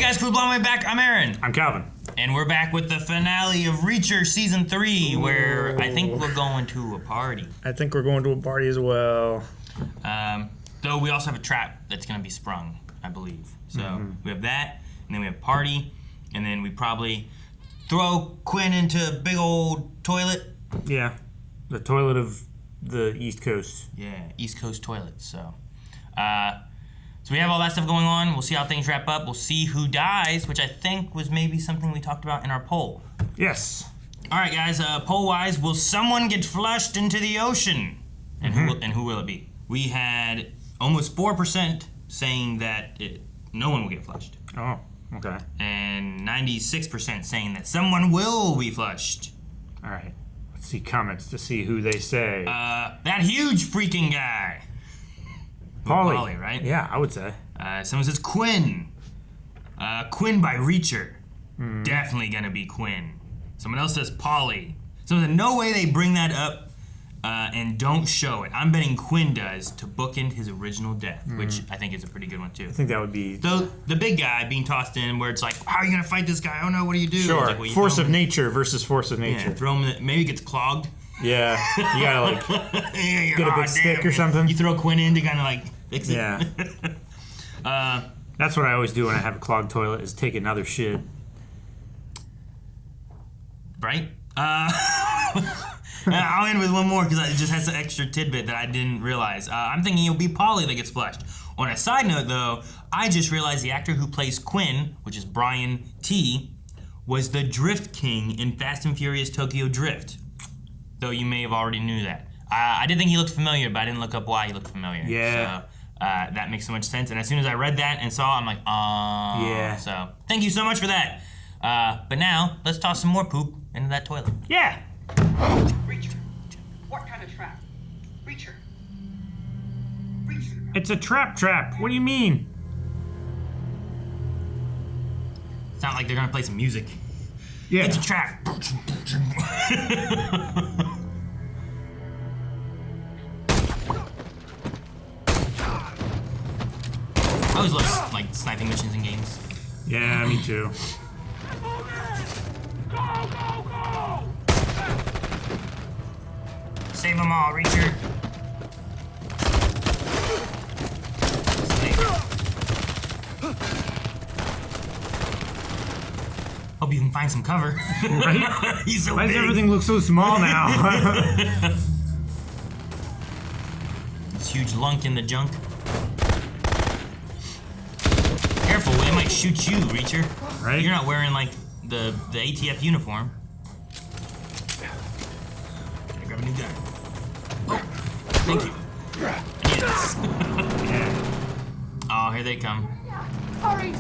guys, Crew Blown Way back. I'm Aaron. I'm Calvin. And we're back with the finale of Reacher Season 3, where I think we're going to a party. I think we're going to a party as well. Though we also have a trap that's going to be sprung, I believe. So we have that, and then we have party, and then we probably throw Quinn into a big old toilet. Yeah, the toilet of the East Coast. Yeah, East Coast toilet. So we have all that stuff going on. We'll see how things wrap up. We'll see who dies, which I think was maybe something we talked about in our poll. Yes. All right, guys. Poll-wise, will someone get flushed into the ocean? And who will it be? We had almost 4% saying that no one will get flushed. Oh, okay. And 96% saying that someone will be flushed. All right. Let's see comments to see who they say. That huge freaking guy. Paulie, right? Yeah, I would say. Someone says Quinn. Quinn by Reacher. Definitely gonna be Quinn. Someone else says Paulie. Someone said, no way they bring that up and don't show it. I'm betting Quinn does to bookend his original death, which I think is a pretty good one too. I think that would be... The big guy being tossed in where it's like, how are you gonna fight this guy? Oh no, what do you do? Sure, Like, well, force of nature versus force of nature. Yeah, throw him maybe it gets clogged. Yeah, you gotta like get a big stick or something. You throw Quinn in to kind of like fix it. Yeah. That's what I always do when I have a clogged toilet is take another shit. Right? I'll end with one more because it just has an extra tidbit that I didn't realize. I'm thinking it'll be Paulie that gets flushed. On a side note, though, I just realized the actor who plays Quinn, which is Brian T., was the Drift King in Fast and Furious Tokyo Drift. Though you may have already knew that. I did think he looked familiar, but I didn't look up why he looked familiar. Yeah. So that makes so much sense. And as soon as I read that and saw, I'm like, yeah. So thank you so much for that. But now let's toss some more poop into that toilet. Yeah. Reacher. What kind of trap? Reacher. Reacher. It's a trap. What do you mean? It's not like they're gonna play some music. Yeah. It's a trap. I always love like sniping missions in games. Yeah, me too. Go! Save them all, Reacher. Hope you can find some cover. Right? He's so Why big. does everything look so small now? This huge lunk in the junk. Careful, they might shoot you, Reacher. Right? You're not wearing like the ATF uniform. I grab a new gun. Oh, thank you. Yes. Yeah. Oh, here they come. Hurry!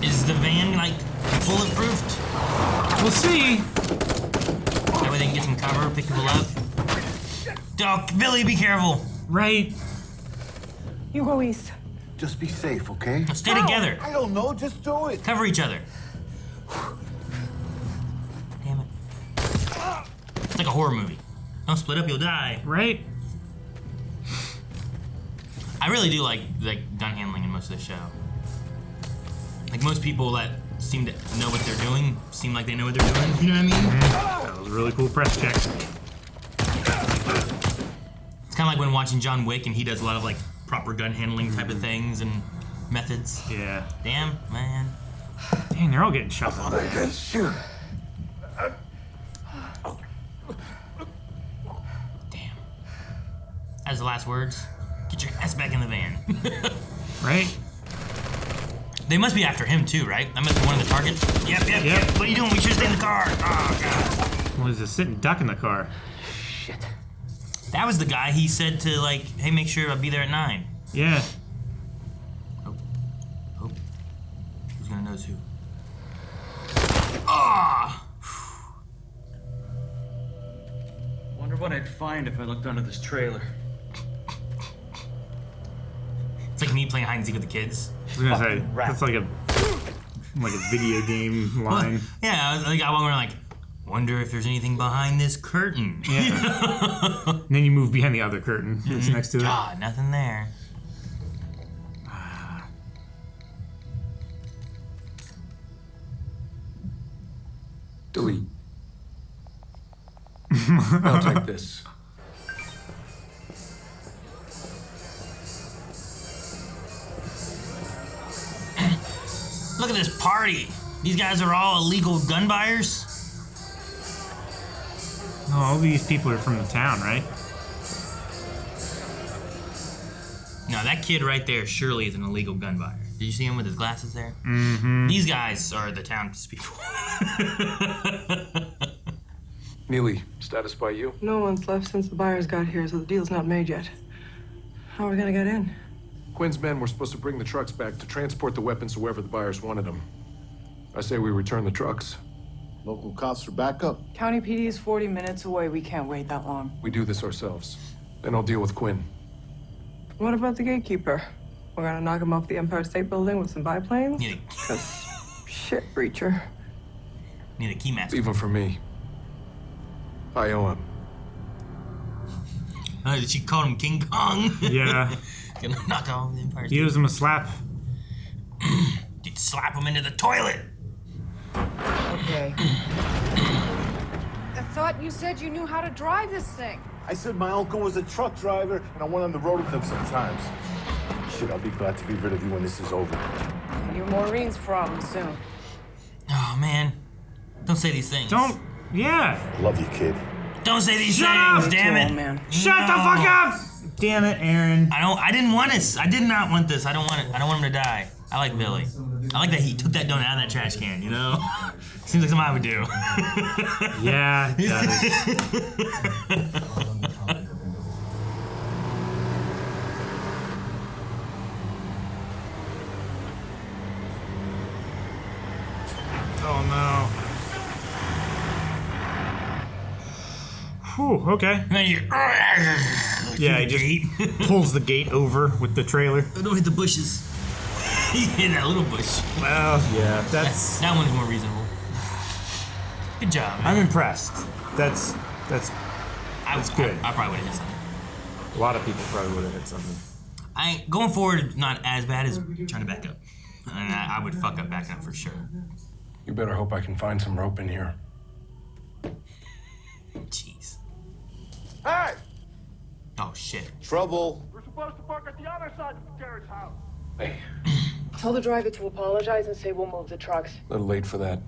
Is the van like bulletproofed? We'll see. That way they can get some cover, pick people up. Oh, Billy, be careful. Right. You go east. Just be safe, okay? Now stay together. I don't know, just do it. Cover each other. Damn it. It's like a horror movie. Don't split up, you'll die. Right. I really do like gun handling in most of the show. Like most people that seem to know what they're doing seem like they know what they're doing. You know what I mean? That was a really cool press check. It's kind of like when watching John Wick and he does a lot of like proper gun handling type of things and methods. Yeah. Damn, man. Dang, they're all getting shot. Damn. As the last words, get your ass back in the van. Right? They must be after him too, right? That must be one of the targets. Yep. What are you doing? We should stay in the car. Oh, God. Well, there's a sitting duck in the car. Shit. That was the guy he said to like, hey, make sure I'll be there at 9. Yeah. Oh. Who's gonna knows who? Ah! Wonder what I'd find if I looked under this trailer. It's like me playing hide and seek with the kids. I was gonna say, that's like a video game line. Yeah, I wonder like, wonder if there's anything behind this curtain. Yeah. And then you move behind the other curtain that's next to it. God, nothing there. Delete. I'll take this. Look at this party. These guys are all illegal gun buyers. Oh, all these people are from the town, right? No, that kid right there surely is an illegal gun buyer. Did you see him with his glasses there? Mm-hmm. These guys are the townspeople. Neely, status by you? No one's left since the buyers got here, so the deal's not made yet. How are we gonna get in? Quinn's men were supposed to bring the trucks back to transport the weapons to wherever the buyers wanted them. I say we return the trucks. Local cops for backup. County PD is 40 minutes away. We can't wait that long. We do this ourselves. Then I'll deal with Quinn. What about the gatekeeper? We're gonna knock him off the Empire State Building with some biplanes? Need Shit, Breacher. a key master. Leave him for me. I owe him. She called him King Kong. Yeah. Gonna knock off the Empire He State. owes him a slap. Dude, slap him into the toilet. Okay. I thought you said you knew how to drive this thing. I said my uncle was a truck driver, and I went on the road with him sometimes. Shit, I'll be glad to be rid of you when this is over. Your Maureen's problem soon. Oh man, don't say these things. Yeah. Love you, kid. Don't say these Shut things. up! Damn it, Oh, man. Shut the fuck up! Damn it, Aaron. I didn't want this. I did not want this. I don't want it. I don't want him to die. I like Billy. I like that he took that donut out of that trash can, you know? Seems like something I would do. Yeah, it does. Oh no. Whew, okay. And then you Yeah, he just pulls the gate over with the trailer. don't hit the bushes. He hit that little bush. Well, yeah, that's... That one's more reasonable. Good job, man. I'm impressed. That's good. I probably would have hit something. A lot of people probably would have hit something. Going forward, not as bad as trying to back up. And I would fuck up backing up for sure. You better hope I can find some rope in here. Jeez. Hey! Oh shit. Trouble. We're supposed to park at the other side of Garrett's house. Hey, Tell the driver to apologize and say we'll move the trucks. a little late for that.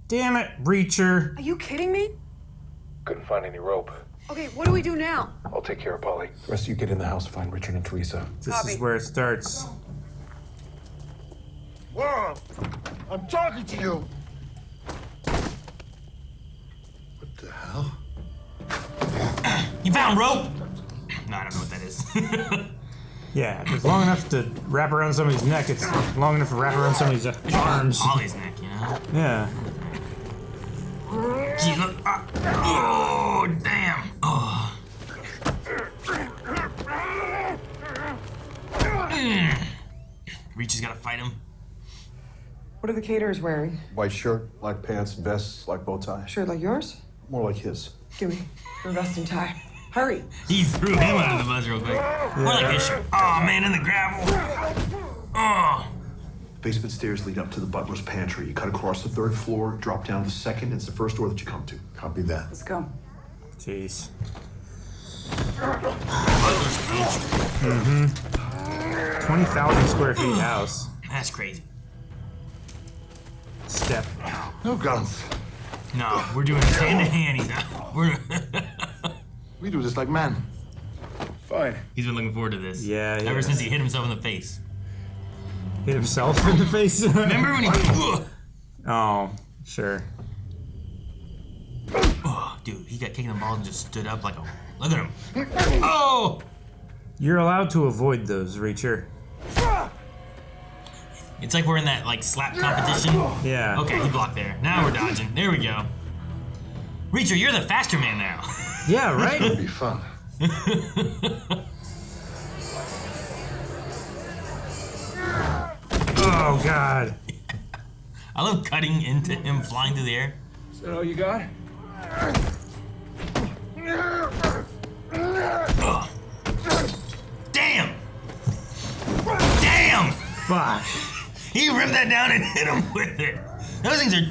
Damn it, Reacher. Are you kidding me? Couldn't find any rope. Okay, what do we do now? I'll take care of Paulie. The rest of you get in the house, find Richard and Teresa. This Copy. is where it starts. Whoa! I'm talking to you! What the hell? You found rope? No, I don't know what that is. Yeah, if it's long enough to wrap around somebody's neck, it's long enough to wrap around somebody's arms. Ollie's neck, you know? Yeah. Jeez, look. Oh, damn. Oh. Reach has got to fight him. What are the caterers wearing? White shirt, black pants, vest, black bow tie. Shirt like yours? More like his. Gimme. We're resting time. Hurry. He threw him under the bus real quick. More like this shirt. Oh, man, in the gravel. Oh. Basement stairs lead up to the butler's pantry. You cut across the 3rd floor, drop down the 2nd, and it's the first door that you come to. Copy that. Let's go. Jeez. Butler's pantry. 20,000 square feet house. That's crazy. Step. No guns. No, we're doing this hand to hand. We do this like men. Fine. He's been looking forward to this. Yeah, yeah. Ever since he hit himself in the face. Hit himself in the face? Remember when he... Oh, sure. Oh, dude, he got kicked in the balls and just stood up like a... Look at him. Oh! You're allowed to avoid those, Reacher. It's like we're in that, like, slap competition. Yeah. Okay, he blocked there. Now we're dodging. There we go. Reacher, you're the faster man now. Yeah, right? It'll be fun. Oh, God. I love cutting into him flying through the air. Is that all you got? Ugh. Damn! Damn! Fuck. He ripped that down and hit him with it. Those things are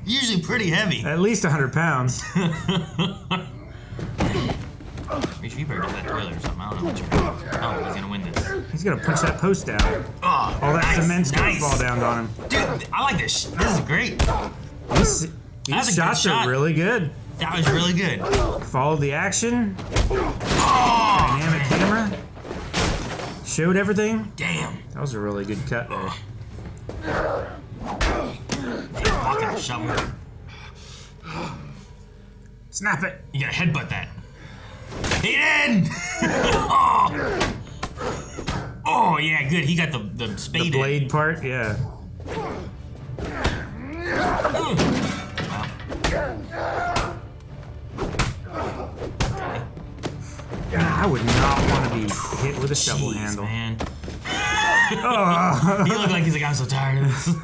Usually pretty heavy. At least 100 pounds. You better get that toilet or something. I don't know what you're doing. I don't think he's gonna win this. He's gonna punch that post down. Oh, All that nice, cement's gonna nice. fall down on him. Dude, I like this. This is great. These That's a shots good shot. are really good. That was really good. Followed the action. Oh, Dynamic camera. Showed everything. damn. That was a really good cut there. Walking a shovel. Snap it. You gotta headbutt that. He did! Oh. Oh, yeah, good. He got the spade The blade part, yeah. I would not want to be hit with a shovel handle. Man. He looked like he's like, I'm so tired of this.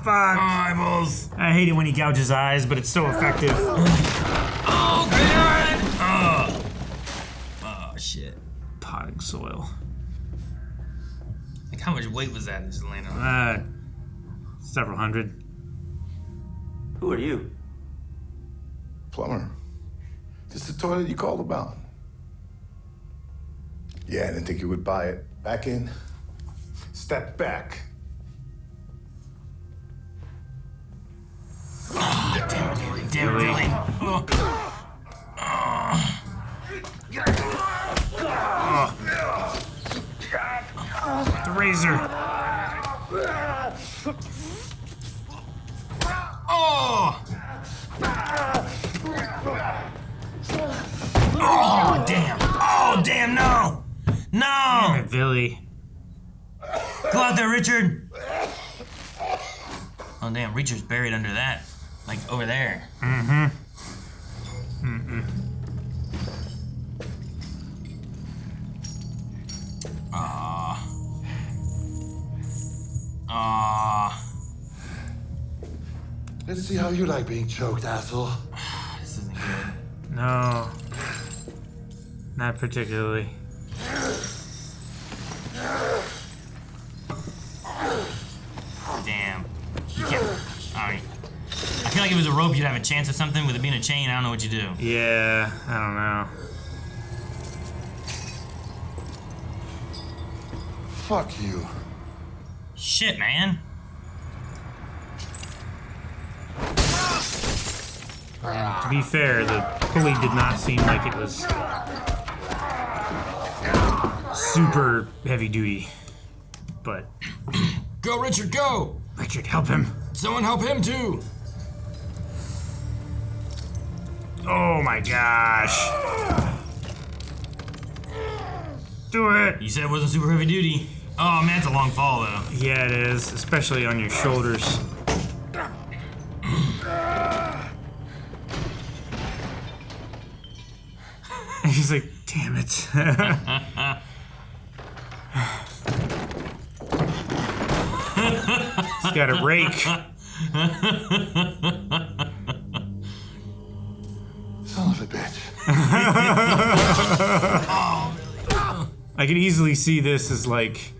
Fuck. Eyeballs. I hate it when he gouges eyes, but it's so effective. Oh, God! Oh, shit. Potting soil. Like, how much weight was that just landing on? Several hundred. Who are you? Plumber. Just the toilet you called about. Yeah, I didn't think you would buy it. Back in. Step back. Damn, really? The razor. Oh! Oh, damn. Oh, damn, no! No! Billy. Go out there, Richard! Oh, damn, Richard's buried under that. Like, over there. Mm-hmm. Mm-mm. Let's see how you like being choked, asshole. This isn't good. No. Not particularly. Damn. You can't. Alright. I feel like if it was a rope, you'd have a chance of something. With it being a chain, I don't know what you do. Yeah, I don't know. Fuck you. Shit, man. To be fair, the pulley did not seem like it was super heavy duty. But Go, Richard, go! Richard, help him. Someone help him, too! Oh my gosh. Do it. You said it wasn't super heavy duty. Oh, man, it's a long fall, though. Yeah, it is, especially on your shoulders. He's like, damn it. He's got a rake. Son of a bitch. I could easily see this as like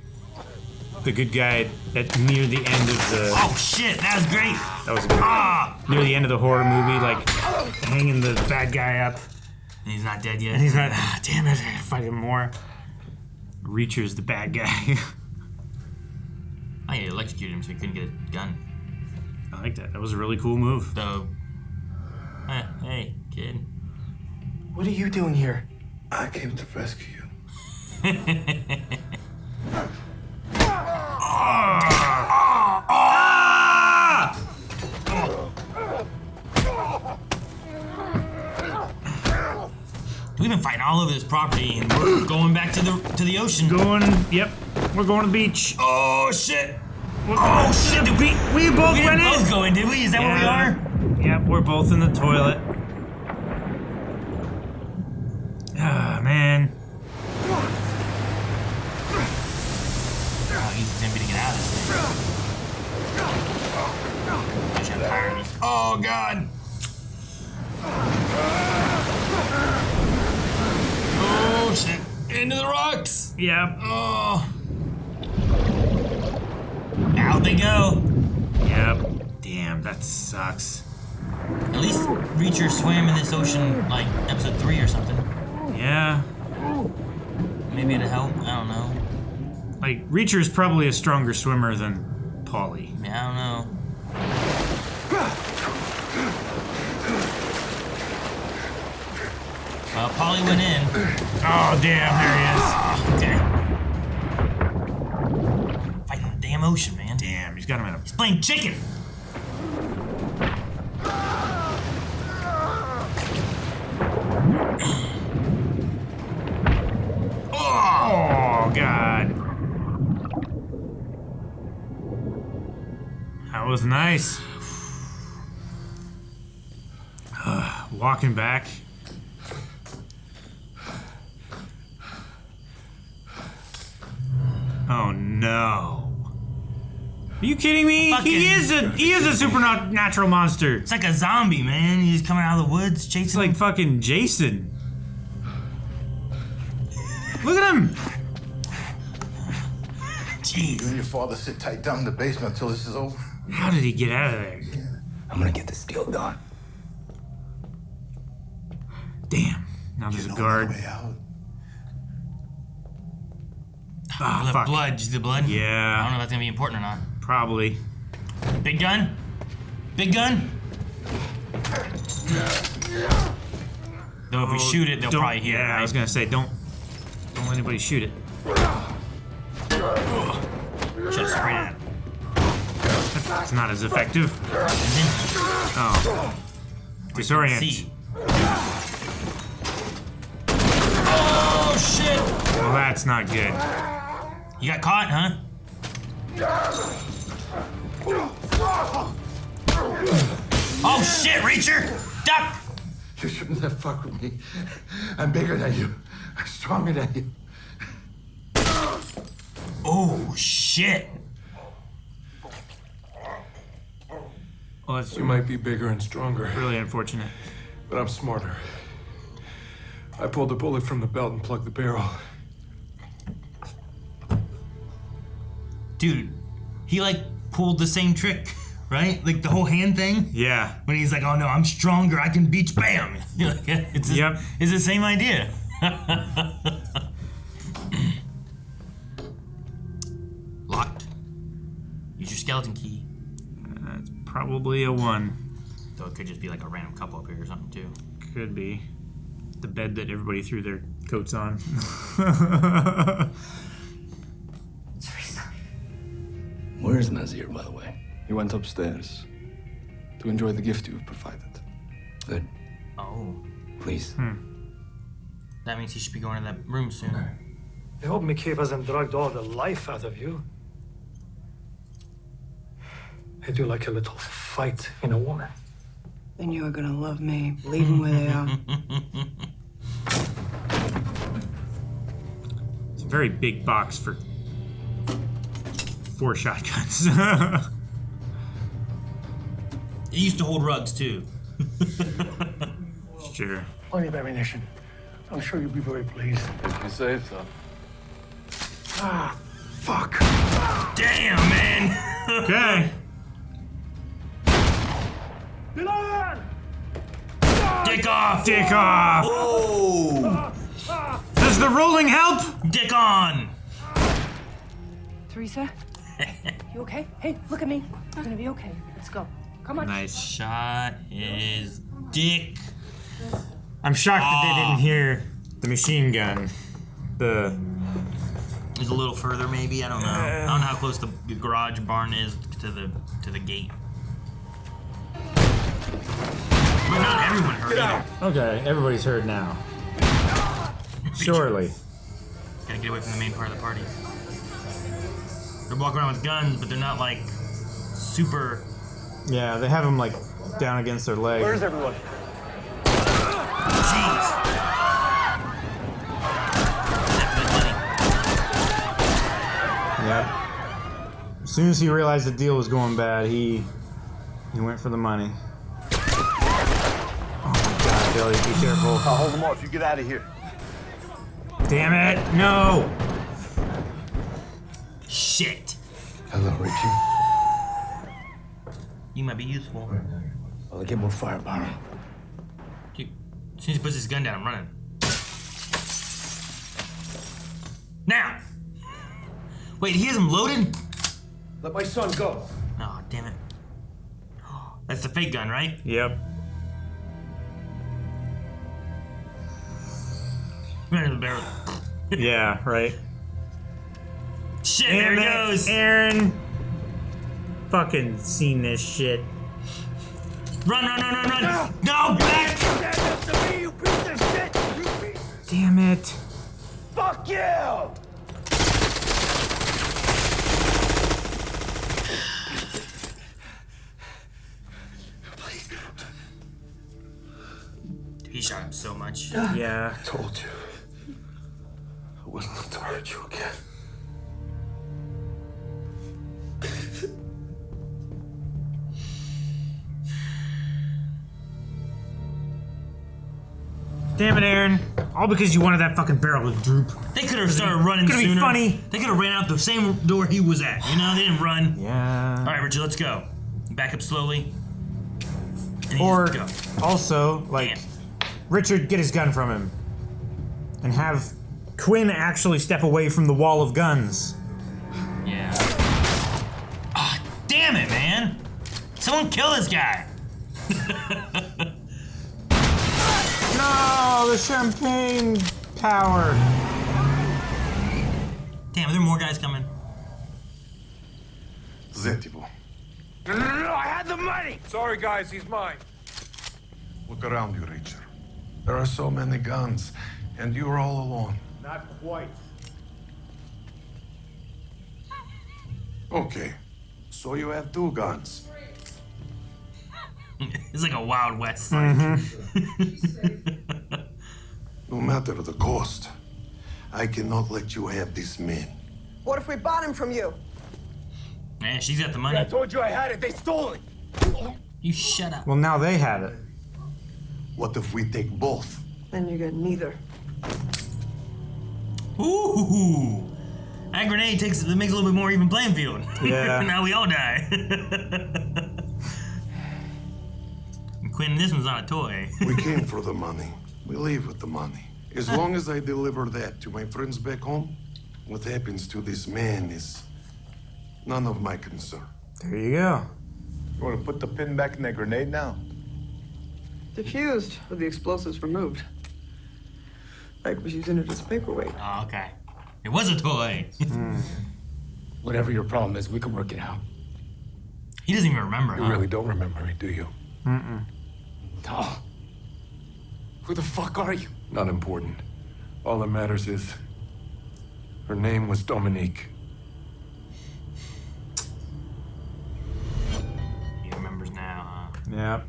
the good guy at near the end of the. Oh shit, that was great. That was good. Near the end of the horror movie, like hanging the bad guy up. And he's not dead yet. And he's not. Damn it! I gotta fight him more. Reacher's the bad guy. I electrocuted him so he couldn't get a gun. I like that. That was a really cool move. So, hey, kid. What are you doing here? I came to rescue you. We've been fighting all over this property, and we're going back to the ocean. Yep. We're going to the beach. Oh shit! Oh shit! We both We went didn't in. both go in, did we? Is that where we are? Yep, we're both in the toilet. Ah, man. Oh, he's attempting to get out of this thing. Oh god! Oh shit! Into the rocks! Yep. Oh. Out they go. Yep. Damn, that sucks. At least Reacher swam in this ocean like episode 3 or something. Yeah. Maybe it'll help. I don't know. Like, Reacher's probably a stronger swimmer than Paulie. Yeah, I don't know. Well, Paulie went in. Oh, damn, there Okay. Fighting the damn ocean, man. he is. Damn, he's got him in a... He's playing chicken. Oh, God. That was nice. Walking back. Oh no. Are you kidding me? He is a supernatural monster. It's like a zombie, man. He's coming out of the woods, chasing. It's like fucking Jason. Look at him. Jeez. You and your father sit tight down in the basement until this is over. How did he get out of there? I'm gonna get this deal done. Damn. Now there's a guard. Way out. Ah, The fuck. blood. The blood? I don't know Yeah, if that's gonna be important or not. probably. Big gun? Big gun? Though if we shoot it, they'll Don't- probably hear it, Yeah, right? I was gonna say, don't let anybody shoot it. Should've sprayed at it. It's not as effective. Oh. Disorient. See. Oh, shit! Well, that's not good. You got caught, huh? Oh, shit, Reacher! Duck! You shouldn't have fucked with me. I'm bigger than you. I'm stronger than you. Oh, shit. Well, that's You might be bigger and stronger, really unfortunate. but I'm smarter. I pulled the bullet from the belt and plugged the barrel. Dude, he like pulled the same trick, right? Like the whole hand thing. Yeah. When he's like, oh no, I'm stronger, I can beat bam. You're like, it's the, Yep. It's the same idea. Locked. Use your skeleton key. That's probably a 1. Though it could just be like a random couple up here or something too. Could be. The bed that everybody threw their coats on. Teresa. Where's Nazir, by the way? He went upstairs to enjoy the gift you've provided. Good. Oh. Please. That means he should be going to that room soon. I hope Mickey hasn't dragged all the life out of you. I do like a little fight in a woman. Then you are gonna love me. Leave them where they are. It's a very big box for 4 shotguns. It used to hold rugs too. Sure. Plenty of ammunition. I'm sure you'll be very pleased. You saved some. Ah, fuck. Damn, man. Okay. Dick off. Dick off. Oh. Does the rolling help? Dick on. Teresa? You okay? Hey, look at me. You're gonna be okay. Let's go. Come on. Nice. Shot his dick. I'm shocked that they didn't hear the machine gun. The Is a little further, maybe. I don't know. I don't know how close the garage barn is to the gate. But not everyone heard either. Okay, everybody's heard now. Surely. Gotta get away from the main part of the party. They're walking around with guns, but they're not like super. Yeah, they have them like down against their leg. Where's everyone? Jeez. Yep. As soon as he realized the deal was going bad, he went for the money. Oh my God, Billy, be careful. I'll hold them off. You get out of here. Damn it! No! Shit. Hello, Richie. You might be useful. Well, get more firepower. Dude, as soon as he puts his gun down, I'm running. Now! Wait, he has him loaded? Let my son go. Oh, damn it. That's the fake gun, right? Yep. Yeah, right. Shit, there he goes. Aaron. Fucking seen this shit. Run, run, run, run, run. No, back! Damn it. Fuck you! He shot him so much. Yeah. I told you. I wasn't to hurt you again. Damn it, Aaron. All because you wanted that fucking barrel to droop. They could have started running Could sooner. be funny. They could have ran out the same door he was at. You know, they didn't run. Yeah. All right, Richard, let's go. Back up slowly. And Or go. also, like, Richard get his gun from him. And have Quinn actually step away from the wall of guns. Yeah. Ah, damn it, man. Someone kill this guy. No, the champagne power. Damn, are there more guys coming? Zetivo. No, I had the money! Sorry, guys, he's mine. Look around you, Richard. There are so many guns, and you're all alone. Not quite. Okay, so you have 2 guns. It's like a Wild West. No matter the cost, I cannot let you have this man. What if we bought him from you? Man, she's got the money. I told you I had it. They stole it. You shut up. Well, now they have it. What if we take both? Then you get neither. Ooh. That grenade makes a little bit more even playing field. Yeah. Now we all die. Quinn, this one's not a toy. We came for the money. We leave with the money. As long as I deliver that to my friends back home, what happens to this man is none of my concern. There you go. You want to put the pin back in that grenade now? Diffused with the explosives removed. Like was using it as a paperweight. Oh, okay. It was a toy. Whatever your problem is, we can work it out. He doesn't even remember, You huh? really don't remember me, do you? Oh. Who the fuck are you? Not important. All that matters is her name was Dominique. He remembers now, huh? Yep.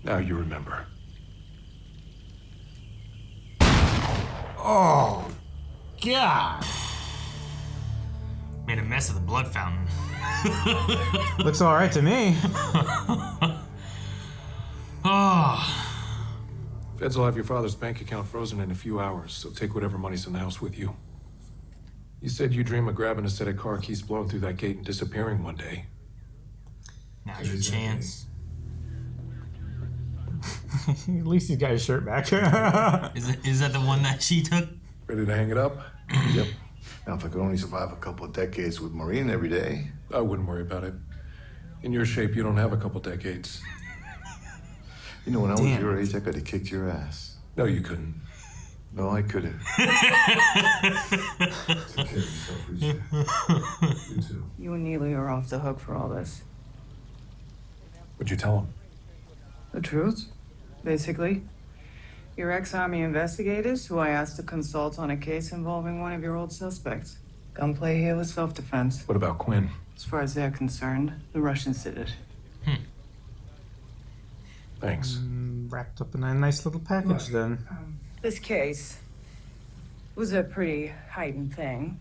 Now you remember. Oh, God. Made a mess of the blood fountain. Looks all right to me. Oh. Feds will have your father's bank account frozen in a few hours, so take whatever money's in the house with you. You said you dream of grabbing a set of car keys, blowing through that gate, and disappearing one day. Now's your chance. At least he's got his shirt back. Is that the one that she took? Ready to hang it up? Yep. Now, if I could only survive a couple of decades with Maureen every day. I wouldn't worry about it. In your shape, you don't have a couple decades. You know, when I was your age, I could have kicked your ass. No, you couldn't. No, I could have. Take care of yourself, Richard. You too. You and Neely are off the hook for all this. What'd you tell him? The truth, basically. Your ex-army investigators, who I asked to consult on a case involving one of your old suspects. Gunplay here was self-defense. What about Quinn? As far as they're concerned, the Russians did it. Thanks. Wrapped up in a nice little package then. This case was a pretty heightened thing.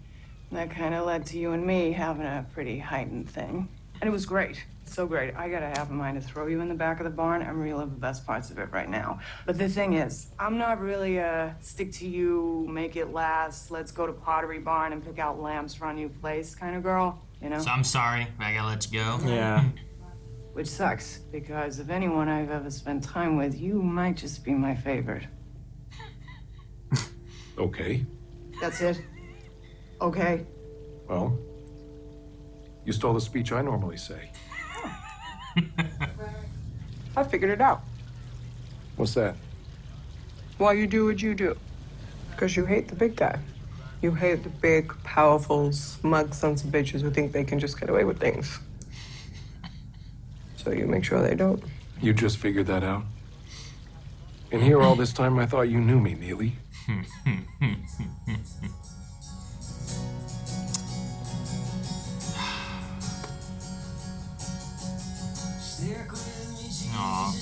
That kind of led to you and me having a pretty heightened thing. And it was great. So great. I got a half a mind to throw you in the back of the barn and relive the best parts of it right now. But the thing is, I'm not really a stick to you, make it last, let's go to Pottery Barn and pick out lamps for our new place kind of girl, you know? So I'm sorry, but I gotta let you go. Yeah. Which sucks, because if anyone I've ever spent time with, you might just be my favorite. Okay. That's it? Okay. Well, you stole the speech I normally say. I figured it out. What's that? Why you do what you do. Because you hate the big guy. You hate the big, powerful, smug sons of bitches who think they can just get away with things. So you make sure they don't. You just figured that out? And here all this time I thought you knew me, Neely. Aw.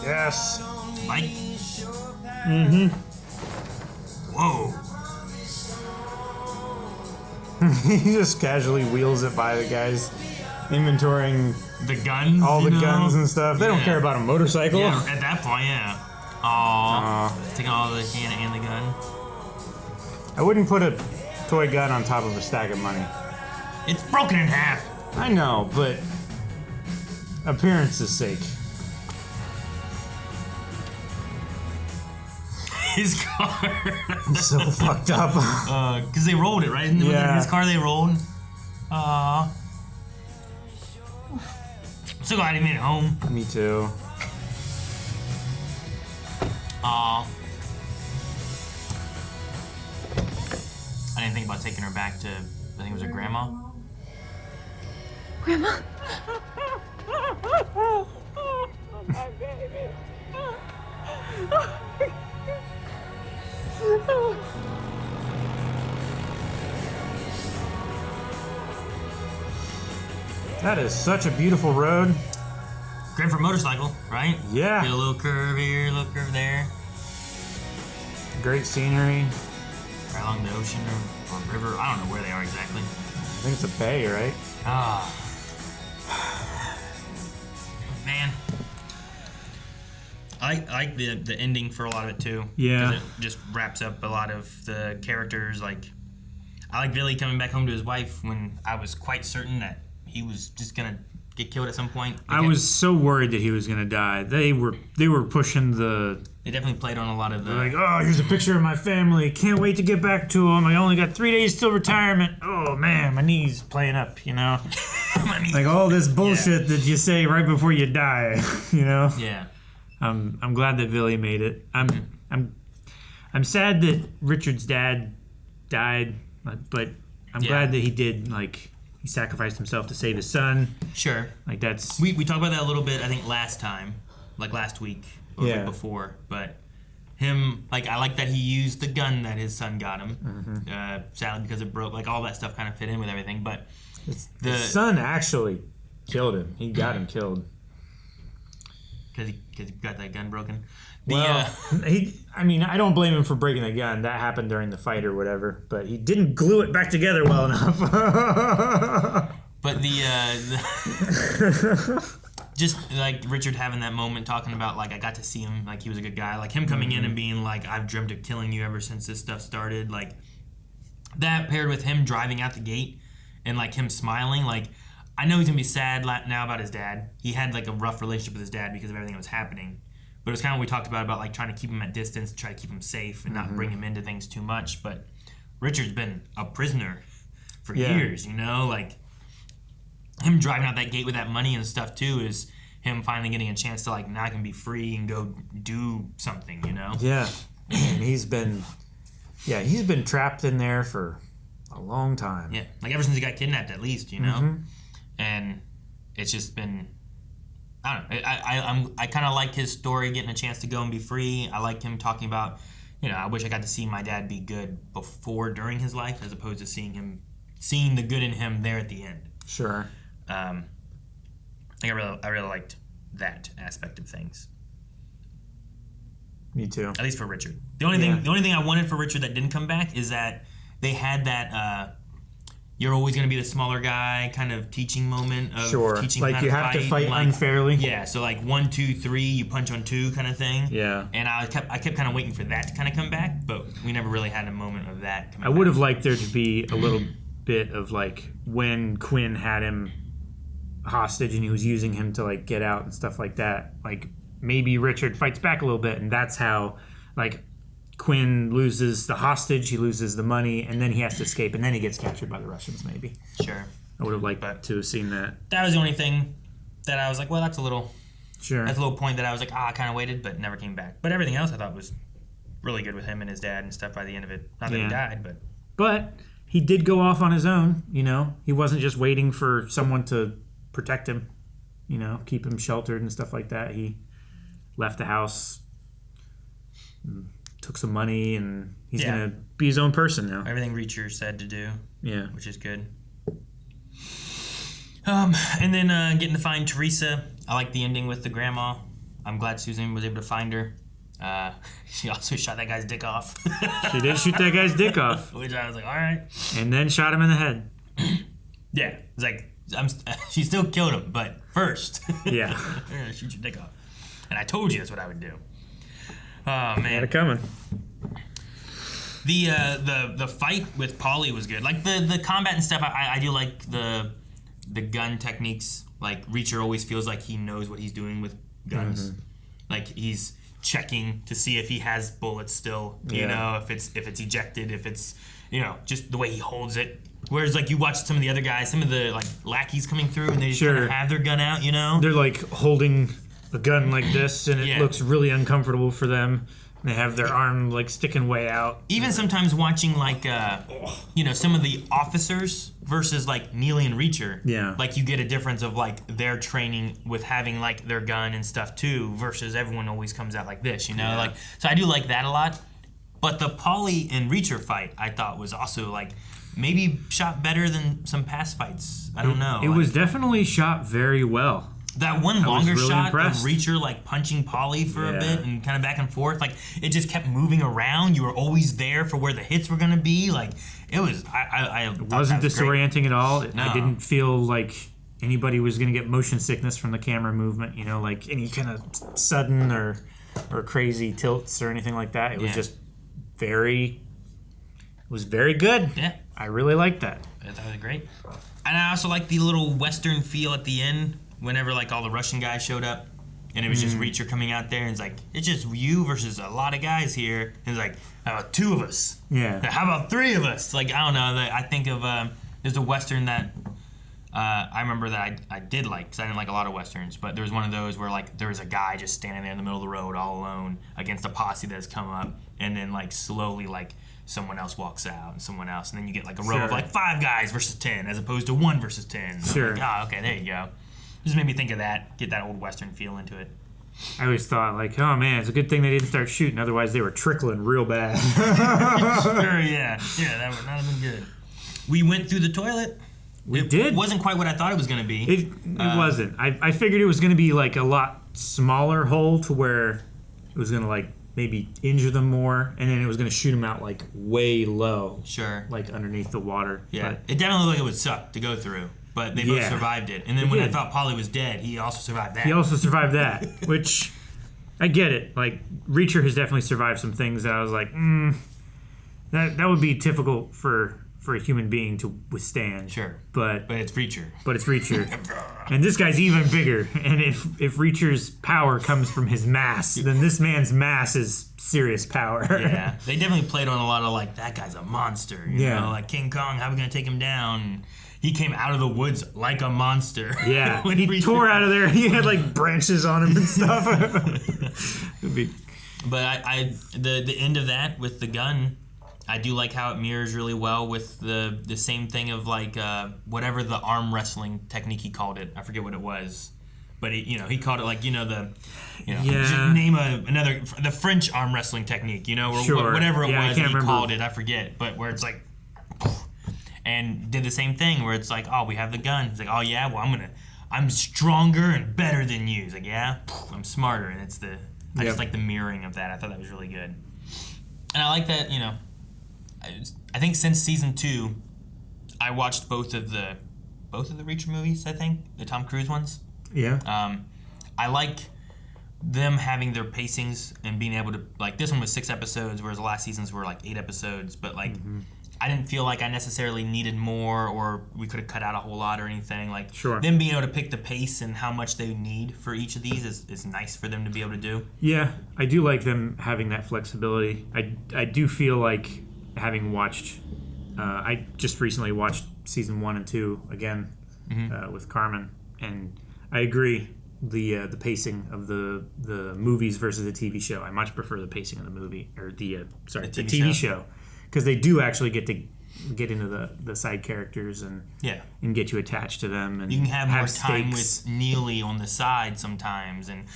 Yes. Mike? Mm-hmm. Whoa. He just casually wheels it by the guys, inventorying the guns, all the you know? guns and stuff. They don't Yeah. care about a motorcycle. Yeah, at that point, yeah. Aw. Taking all the can and the gun. I wouldn't put a toy gun on top of a stack of money. It's broken in half. I know, but appearance's sake. His car. So fucked up. Because they rolled it, right? Isn't it Yeah. his car they rolled? I'm so glad he made it home. Me too. Aw. I didn't think about taking her back to, I think it was her grandma. Grandma? My baby. That is such a beautiful road. Great for a motorcycle, right? Yeah. Get a little curve here, a little curve there. Great scenery. Right along the ocean or river. I don't know where they are exactly. I think it's a bay, right? Ah. Man. I like the ending for a lot of it too. Yeah. 'Cause it just wraps up a lot of the characters. Like, I like Billy coming back home to his wife when I was quite certain that he was just gonna get killed at some point. I was so worried that he was gonna die. They were pushing the. They definitely played on a lot of the. They're like, oh, here's a picture of my family. Can't wait to get back to him. I only got 3 days till retirement. Oh man, my knee's playing up. You know, like all this bullshit that you say right before you die. You know. Yeah. I'm glad that Billy made it. I'm sad that Richard's dad died, but I'm glad that he did. Like, he sacrificed himself to save his son. Sure. Like, that's. We talked about that a little bit, I think, last time. Like last week or Yeah. week before. But him, like, I like that he used the gun that his son got him. Mhm. Sadly, because it broke. Like, all that stuff kind of fit in with everything. But His son actually killed him. He got him killed. Because he got that gun broken. Well, I mean, I don't blame him for breaking the gun. That happened during the fight or whatever. But he didn't glue it back together well enough. But just like Richard having that moment talking about, like, I got to see him, like, he was a good guy. Like, him coming in and being like, I've dreamt of killing you ever since this stuff started. Like, that paired with him driving out the gate and, like, him smiling. Like, I know he's going to be sad now about his dad. He had, like, a rough relationship with his dad because of everything that was happening. But it was kind of what we talked about, like, trying to keep him at distance, try to keep him safe and not bring him into things too much. But Richard's been a prisoner for years, you know? Like, him driving out that gate with that money and stuff, too, is him finally getting a chance to, like, now I can be free and go do something, you know? Yeah. And he's been trapped in there for a long time. Yeah, like, ever since he got kidnapped, at least, you know? And it's just been, I don't know. I kind of liked his story, getting a chance to go and be free. I liked him talking about, you know, I wish I got to see my dad be good during his life, as opposed to seeing the good in him there at the end. Sure. I really liked that aspect of things. Me too. At least for Richard. The only thing I wanted for Richard that didn't come back is that they had that you're always going to be the smaller guy kind of teaching moment of teaching like how you to have fight. to fight like, unfairly. Yeah, so like 1, 2, 3, you punch on 2 kind of thing. Yeah. And I kept kind of waiting for that to kind of come back, but we never really had a moment of that coming I would have liked there to be a little bit of like when Quinn had him hostage and he was using him to like get out and stuff like that. Like maybe Richard fights back a little bit, and that's how like Quinn loses the hostage, he loses the money, and then he has to escape, and then he gets captured by the Russians, maybe. Sure. I would have liked to have seen that. That was the only thing that I was like, well, that's a little point that I was like, I kind of waited, but never came back. But everything else I thought was really good with him and his dad and stuff by the end of it. Not that he died, but... But he did go off on his own, you know? He wasn't just waiting for someone to protect him, you know, keep him sheltered and stuff like that. He left the house... took some money, and he's gonna be his own person now. Everything Reacher said to do. Yeah. Which is good. And then getting to find Teresa. I like the ending with the grandma. I'm glad Susan was able to find her. She also shot that guy's dick off. She did shoot that guy's dick off. Which I was like, all right. And then shot him in the head. Yeah. It's like, she still killed him, but first. Yeah. I'm gonna shoot your dick off. And I told you that's what I would do. Oh man, had it coming. The fight with Paulie was good. Like the combat and stuff. I do like the gun techniques. Like Reacher always feels like he knows what he's doing with guns. Mm-hmm. Like he's checking to see if he has bullets still. You know, if it's ejected, if it's just the way he holds it. Whereas like you watch some of the other guys, some of the like lackeys coming through, and they just kind of have their gun out. You know, they're like holding a gun like this, and it looks really uncomfortable for them. They have their arm like sticking way out. Even sometimes watching like some of the officers versus like Neely and Reacher. Yeah. Like you get a difference of like their training with having like their gun and stuff too versus everyone always comes out like this, Yeah. Like so I do like that a lot. But the Paulie and Reacher fight I thought was also like maybe shot better than some past fights. I don't know. It was definitely shot very well. That one longer really shot impressed. of Reacher like punching Paulie for a bit and kind of back and forth, like it just kept moving around. You were always there for where the hits were gonna be. Like it was, It wasn't disorienting at all. No. I didn't feel like anybody was gonna get motion sickness from the camera movement. You know, like any kind of sudden or crazy tilts or anything like that. It was just very good. Yeah, I really liked that. I thought it was great, and I also like the little Western feel at the end. Whenever like all the Russian guys showed up, and it was just Reacher coming out there, and it's like it's just you versus a lot of guys here. And it's like how about 2 of us? Yeah. How about 3 of us? Like I don't know. I think of there's a Western that I remember that I did like because I didn't like a lot of Westerns, but there was one of those where like there was a guy just standing there in the middle of the road all alone against a posse that's come up, and then like slowly like someone else walks out and someone else, and then you get like a row of like 5 guys versus 10 as opposed to 1 versus 10. So Sure. I'm like, okay, there you go. Just made me think of that, get that old Western feel into it. I always thought, like, oh man, it's a good thing they didn't start shooting, otherwise they were trickling real bad. Sure, yeah, that would not have been good. We went through the toilet. We did. It wasn't quite what I thought it was going to be. It wasn't. I figured it was going to be like a lot smaller hole to where it was going to like maybe injure them more, and then it was going to shoot them out like way low. Sure. Like underneath the water. Yeah, But it definitely looked like it would suck to go through. But they both survived it. And then when I thought Paulie was dead, he also survived that. He also survived that, which I get it. Like, Reacher has definitely survived some things that I was like, that would be difficult for a human being to withstand. Sure. But it's Reacher. And this guy's even bigger. And if Reacher's power comes from his mass, then this man's mass is serious power. Yeah. They definitely played on a lot of like, that guy's a monster. You know, like King Kong, how are we going to take him down? He came out of the woods like a monster. Yeah, when he tore out of there, he had like branches on him and stuff. But the end of that with the gun, I do like how it mirrors really well with the same thing of like whatever the arm wrestling technique he called it. I forget what it was, but he called it like just name another the French arm wrestling technique. Or whatever it was that he called it. I forget, but where it's like. And did the same thing where it's like, oh, we have the gun. He's like, oh yeah, well I'm stronger and better than you. He's like, yeah, I'm smarter, and it's I just like the mirroring of that. I thought that was really good, and I like that. I think since season 2, I watched both of the Reacher movies, I think, the Tom Cruise ones. Yeah. I like them having their pacings and being able to, like, this one was 6 episodes, whereas the last seasons were like 8 episodes, but like I didn't feel like I necessarily needed more, or we could have cut out a whole lot or anything. Like, them being able to pick the pace and how much they need for each of these is nice for them to be able to do. Yeah, I do like them having that flexibility. I do feel like, having watched, I just recently watched season 1 and 2 again with Carmen, and I agree. The pacing of the movies versus the TV show. I much prefer the pacing of the movie, or the TV show, because they do actually get to get into the side characters and get you attached to them, and you can have more time stakes. with Neely on the side sometimes, and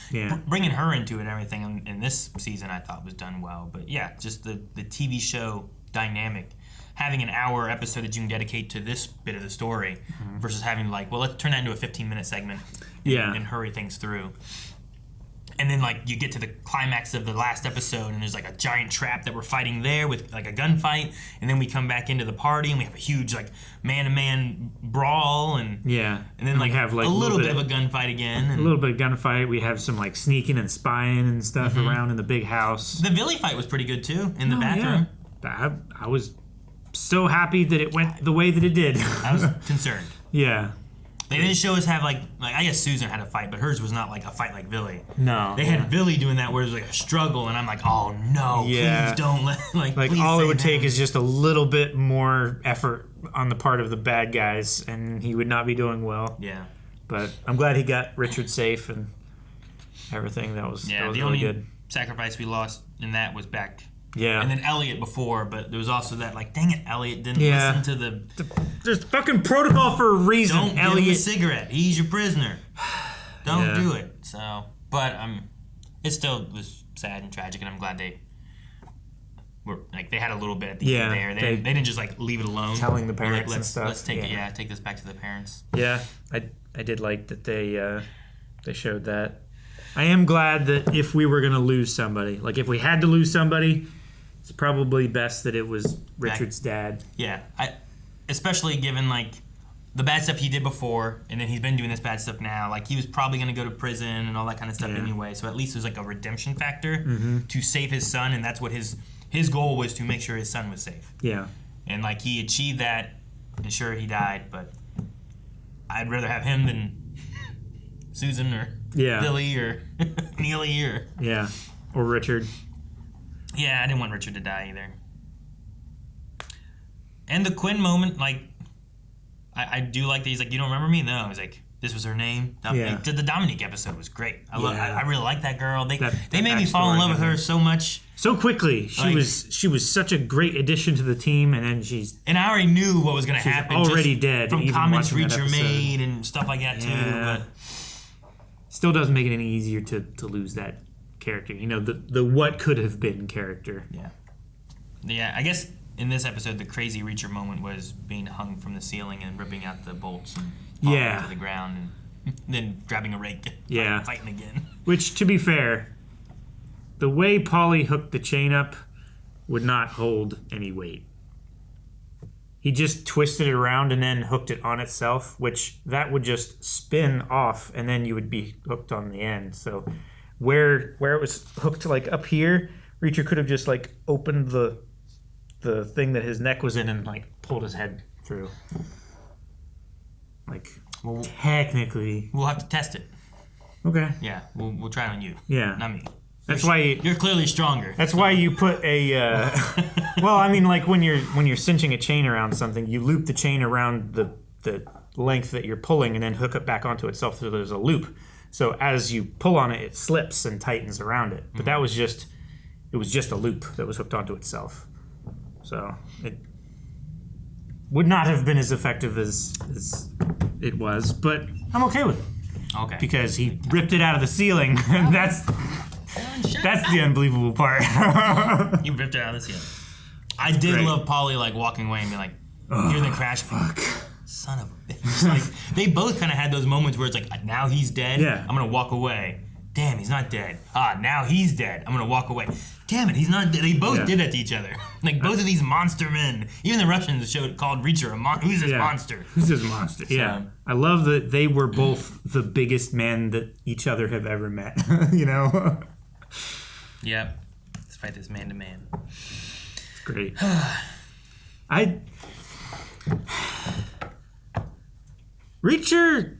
bringing her into it and everything in this season I thought was done well. But yeah, just the TV show dynamic. Having an hour episode that you can dedicate to this bit of the story versus having like, well, let's turn that into a 15-minute segment and hurry things through. And then like you get to the climax of the last episode and there's like a giant trap that we're fighting there with like a gunfight, and then we come back into the party and we have a huge like man-to-man brawl, and then like, have like a little bit of a gunfight again. And a little bit of gunfight. We have some like sneaking and spying and stuff around in the big house. The Billy fight was pretty good too in the bathroom. Yeah. I was so happy that it went the way that it did. I was concerned. Yeah. They didn't show us have like I guess Susan had a fight, but hers was not like a fight like Billy. No. They had Billy doing that where it was like a struggle, and I'm like, oh no, please don't let like all it would take is just a little bit more effort on the part of the bad guys, and he would not be doing well. Yeah. But I'm glad he got Richard safe and everything. That was the really only good. Sacrifice we lost in that was back. Yeah. And then Eliot before, but there was also that, like, dang it, Eliot didn't listen to the... There's fucking protocol for a reason, Don't Eliot. give him a cigarette. He's your prisoner. Don't do it. So, but it still was sad and tragic, and I'm glad they were, like, they had a little bit at the end there. They didn't just, like, leave it alone. Telling the parents like, and stuff. Let's take it, take this back to the parents. Yeah, I did like that they showed that. I am glad that if we were going to lose somebody, like if we had to lose somebody, it's probably best that it was Richard's dad. Yeah, especially given like the bad stuff he did before, and then he's been doing this bad stuff now. Like he was probably going to go to prison and all that kind of stuff anyway. So at least there's like a redemption factor to save his son, and that's what his goal was, to make sure his son was safe. Yeah, and like he achieved that, and sure he died, but I'd rather have him than Susan or Billy or Neely or Richard. Yeah, I didn't want Richard to die either. And the Quinn moment, like, I do like that he's like, you don't remember me? No, he's like, this was her name. Like, the Dominique episode was great. I really like that girl. They made me fall in love with her so much. So quickly. She was such a great addition to the team, and then and I already knew what was going to happen. Already dead. From comments Reacher made and stuff like that, too. But still doesn't make it any easier to lose that character, you know, the what could have been character. Yeah, I guess in this episode the crazy Reacher moment was being hung from the ceiling and ripping out the bolts and falling to the ground, and then grabbing a rake and fighting again. Which, to be fair, the way Paulie hooked the chain up would not hold any weight. He just twisted it around and then hooked it on itself, which that would just spin off, and then you would be hooked on the end. So where it was hooked like up here, Reacher could have just like opened the thing that his neck was in and like pulled his head through. Like, technically, we'll have to test it. Okay. Yeah, we'll try it on you. Yeah. Not me. That's you're clearly stronger. That's why you put a. Well, I mean, like when you're cinching a chain around something, you loop the chain around the length that you're pulling, and then hook it back onto itself so there's a loop. So as you pull on it, it slips and tightens around it. But that was just a loop that was hooked onto itself. So it would not have been as effective as it was, but I'm okay with it. Okay. Because he ripped it out of the ceiling, and that's the unbelievable part. You ripped it out of the ceiling. I did love Paulie like walking away and being like, hear the crash. Fuck. Son of a bitch. Like, they both kind of had those moments where it's like, now he's dead. Yeah. I'm gonna walk away. damn, he's not dead. Ah, now he's dead. I'm gonna walk away. Damn it, he's not dead. They both did that to each other. Like, both of these monster men. Even the Russians called Reacher who's this monster? Who's this monster? Yeah. I love that they were both the biggest men that each other have ever met, you know? Yep. Let's fight this man to man. Great. Reacher,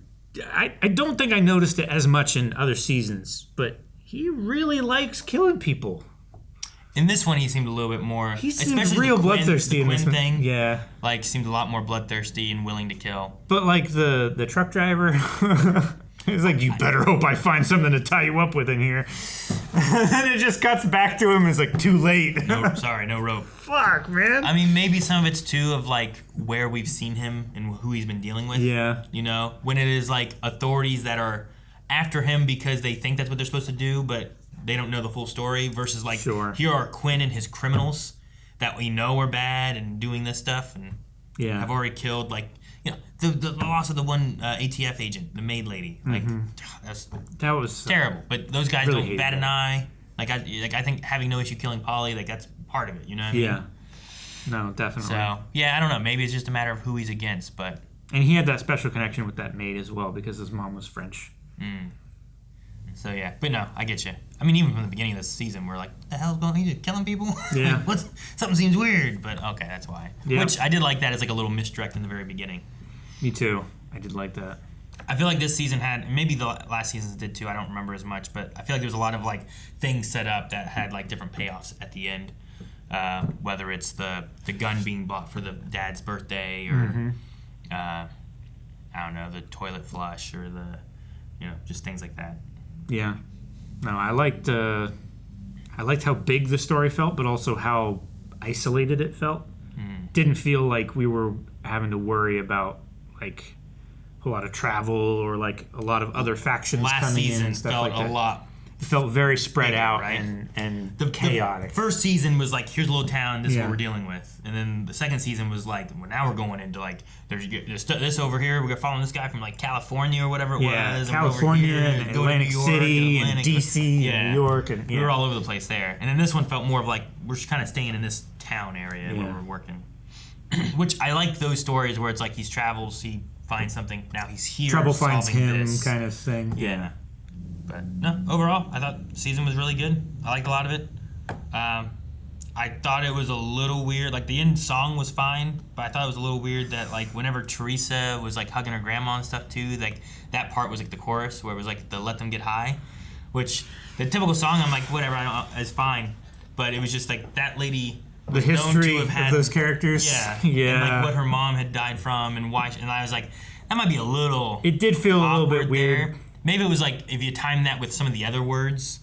I don't think I noticed it as much in other seasons, but he really likes killing people. In this one, he seemed a little bit more. He seemed real bloodthirsty in this one. thing. Yeah. Like, seemed a lot more bloodthirsty and willing to kill. But, like, the truck driver, he's like, you better hope I find something to tie you up with in here. And then it just cuts back to him. It's like, too late. No rope. Fuck, man. I mean, maybe some of it's, too, of, like, where we've seen him and who he's been dealing with. Yeah. You know? When it is, like, authorities that are after him because they think that's what they're supposed to do, but they don't know the full story, versus like here are Quinn and his criminals that we know are bad and doing this stuff and have already killed, like, you know, the loss of the one ATF agent, the maid lady, like that was terrible. But those guys really don't bat an eye. I think having no issue killing Paulie, like, that's part of it. You know what I mean? No, definitely. So I don't know. Maybe it's just a matter of who he's against, but he had that special connection with that maid as well because his mom was French. So but no, I get you. I mean, even from the beginning of this season, we're like, the hell's going on? He's killing people? Yeah. Something seems weird, but okay, that's why. Yeah. Which I did like that as like a little misdirect in the very beginning. Me too. I did like that. I feel like this season had, maybe the last seasons did too, I don't remember as much, but I feel like there was a lot of like things set up that had like different payoffs at the end. Whether it's the gun being bought for the dad's birthday or, I don't know, the toilet flush or the, you know, just things like that. Yeah. No, I liked how big the story felt, but also how isolated it felt. Didn't feel like we were having to worry about like a lot of travel or like a lot of other factions coming in and stuff like that. Last season felt a lot. It felt very spread out, right? and chaotic. The first season was like, here's a little town, this is what we're dealing with. And then the second season was like, well, now we're going into like, there's this over here, we're following this guy from like California or whatever it was. California and Atlantic City and DC and New York. And we were all over the place there. And then this one felt more of like, we're just kind of staying in this town area where we're working. Which I like those stories where it's like he travels, he finds something, now he's here. Trouble finds him kind of thing. Yeah. But no, overall, I thought the season was really good. I liked a lot of it. I thought it was a little weird. Like, the end song was fine, but I thought it was a little weird that, like, whenever Teresa was, like, hugging her grandma and stuff, too, like, that part was, like, the chorus where it was, like, the let them get high, which the typical song, I'm like, whatever, it's fine. But it was just, like, that lady the history of those characters. Yeah. And, like, what her mom had died from and why. And I was like, that might be a little. It did feel a little bit weird. There. Maybe it was like if you timed that with some of the other words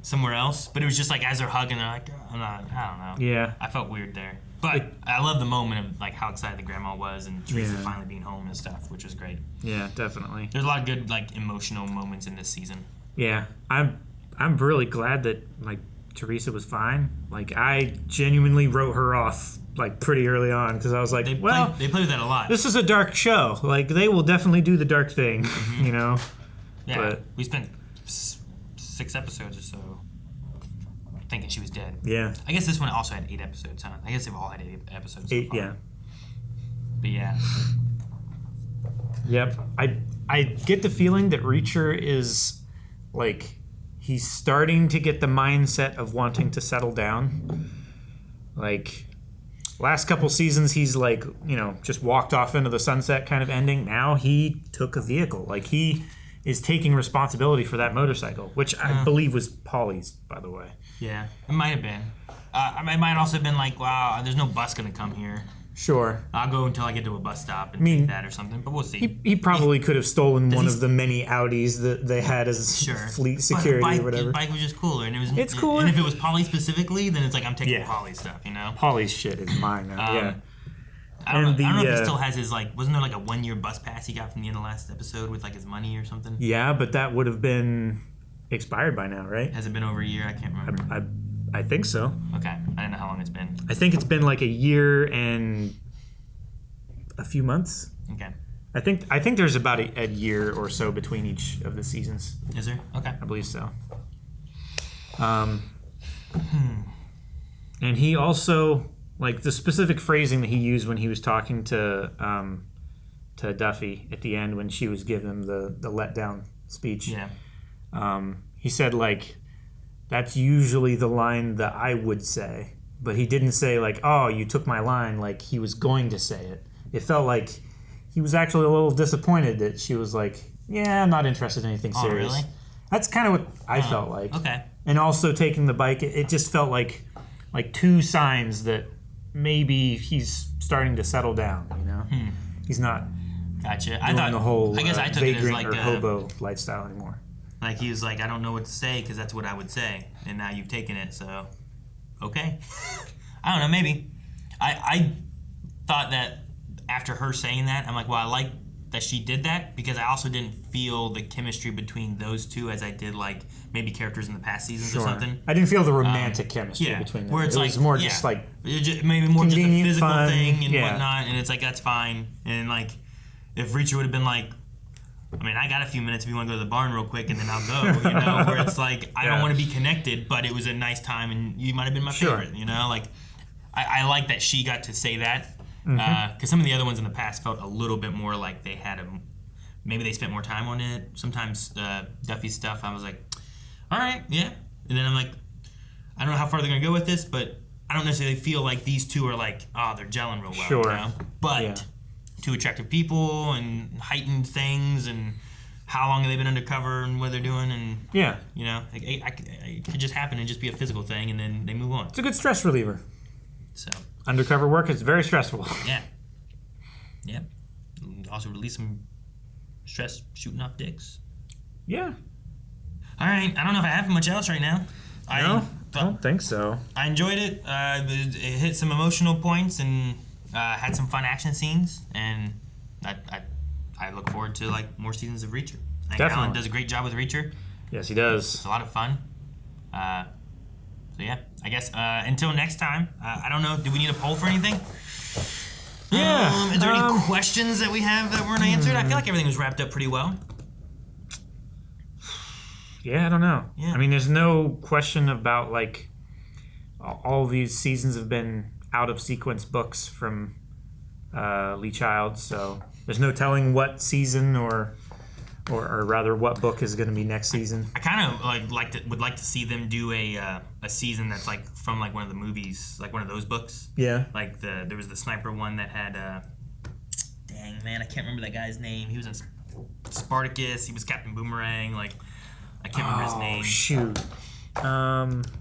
somewhere else, but it was just like as they're hugging, they're like, I don't know. Yeah. I felt weird there. But I love the moment of like how excited the grandma was and Teresa finally being home and stuff, which was great. Yeah, definitely. There's a lot of good like emotional moments in this season. Yeah. I'm really glad that like Teresa was fine. Like, I genuinely wrote her off like pretty early on because I was like, they play with that a lot. This is a dark show. Like, they will definitely do the dark thing, you know? Yeah, but we spent 6 episodes or so thinking she was dead. Yeah. I guess this one also had 8 episodes, huh? I guess they've all had 8 episodes so far. Yeah. But yeah. Yep. I get the feeling that Reacher is, like, he's starting to get the mindset of wanting to settle down. Like, last couple seasons, he's like, you know, just walked off into the sunset kind of ending. Now he took a vehicle. Like, he is taking responsibility for that motorcycle, which I believe was Paulie's, by the way. Yeah, it might have been. It might also have been like, wow, there's no bus going to come here. Sure. I'll go until I get to a bus stop and take that or something, but we'll see. He probably could have stolen one of the many Audis that they had as fleet security or whatever. The bike was just cooler. And it's cooler. And if it was Paulie specifically, then it's like, I'm taking Paulie's stuff, you know? Paulie's shit is mine now, yeah. I don't know if he still has his, like, wasn't there like a 1-year bus pass he got from the end of last episode with like his money or something? Yeah, but that would have been expired by now, right? Has it been over a year? I can't remember. I think so. Okay. I don't know how long it's been. I think it's been like a year and a few months. Okay. I think there's about a year or so between each of the seasons. Is there? Okay. I believe so. And he also, like, the specific phrasing that he used when he was talking to Duffy at the end when she was giving him the letdown speech. Yeah. He said, like, that's usually the line that I would say. But he didn't say, like, oh, you took my line, like he was going to say it. It felt like he was actually a little disappointed that she was like, yeah, I'm not interested in anything serious. Oh, really? That's kind of what I felt like. Okay. And also taking the bike, it just felt like two signs that maybe he's starting to settle down, you know? He's not Gotcha. doing the whole I guess I took it as vagrant like or hobo lifestyle anymore. Like he was like, I don't know what to say because that's what I would say, and now you've taken it, so okay. I don't know, maybe. I thought that after her saying that, I'm like, well, I like that she did that because I also didn't feel the chemistry between those two as I did like maybe characters in the past seasons or something. I didn't feel the romantic chemistry between them. Where it's it like was more just like maybe more just a physical fun, thing and whatnot, and it's like that's fine. And like if Reacher would have been like, I mean, I got a few minutes if you want to go to the barn real quick and then I'll go, you know, where it's like, I don't want to be connected, but it was a nice time and you might have been my favorite, you know? Like, I like that she got to say that because some of the other ones in the past felt a little bit more like they had maybe they spent more time on it. Sometimes Duffy's stuff, I was like, all right, yeah. And then I'm like, I don't know how far they're going to go with this, but I don't necessarily feel like these two are like, oh, they're gelling real well, you know? But two attractive people and heightened things and how long have they been undercover and what they're doing and you know, like, it could just happen and just be a physical thing and then they move on. It's a good stress reliever. So undercover work is very stressful. Yeah. Also release some stress shooting off dicks. Yeah. All right. I don't know if I have much else right now. No, I don't think so. I enjoyed it. It hit some emotional points and had some fun action scenes, and I look forward to like more seasons of Reacher. I think Alan does a great job with Reacher. Yes, he does. It's a lot of fun. So yeah, I guess until next time. I don't know. Do we need a poll for anything? Yeah. Is there any questions that we have that weren't answered? I feel like everything was wrapped up pretty well. Yeah, I don't know. Yeah. I mean, there's no question about like all these seasons have been out of sequence books from Lee Child, so there's no telling what season or rather what book is going to be next season. I kind of would like to see them do a season that's like from like one of the movies, like one of those books. Yeah. Like there was the sniper one that had dang man, I can't remember that guy's name. He was in Spartacus. He was Captain Boomerang. Like I can't remember his name. Shoot.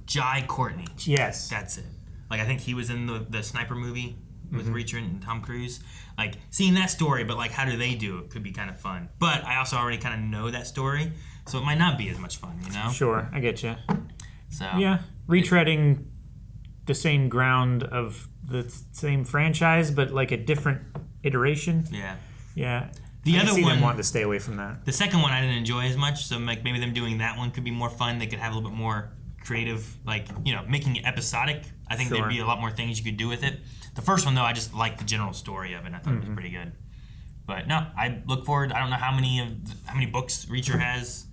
Jai Courtney. Yes. That's it. Like I think he was in the sniper movie with Reacher and Tom Cruise. Like seeing that story, but like how do they do it could be kind of fun. But I also already kind of know that story, so it might not be as much fun, you know? Sure, I get you. So yeah, retreading the same ground of the same franchise, but like a different iteration. Yeah. Yeah. The I other see one, them wanting to stay away from that. The second one I didn't enjoy as much, so like maybe them doing that one could be more fun. They could have a little bit more creative, like, you know, making it episodic. I think there'd be a lot more things you could do with it. The first one, though, I just liked the general story of it. I thought it was pretty good. But no, I look forward. I don't know how many books Reacher has,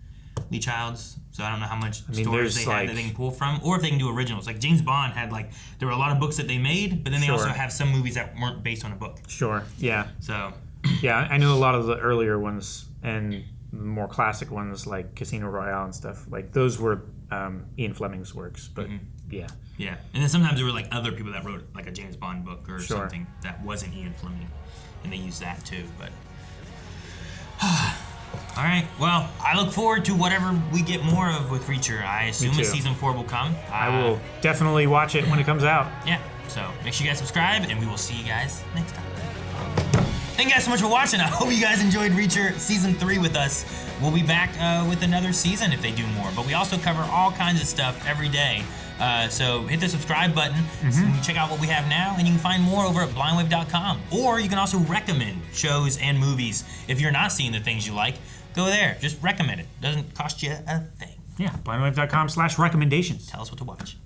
Lee Child's. So I don't know how much stories they have that they can pull from, or if they can do originals. Like James Bond had there were a lot of books that they made, but then they also have some movies that weren't based on a book. Sure. Yeah. So. Yeah, I know a lot of the earlier ones and more classic ones like Casino Royale and stuff. Like those were Ian Fleming's works, but yeah. Yeah, and then sometimes there were like other people that wrote like a James Bond book or something that wasn't Ian Fleming, and they used that too. But all right, well, I look forward to whatever we get more of with Reacher. I assume a season 4 will come. I will definitely watch it when it comes out. Yeah, so make sure you guys subscribe, and we will see you guys next time. Thank you guys so much for watching. I hope you guys enjoyed Reacher Season 3 with us. We'll be back with another season if they do more. But we also cover all kinds of stuff every day. So hit the subscribe button, so you can check out what we have now, and you can find more over at blindwave.com. Or you can also recommend shows and movies. If you're not seeing the things you like, go there. Just recommend it. Doesn't cost you a thing. Yeah, blindwave.com/recommendations. Tell us what to watch.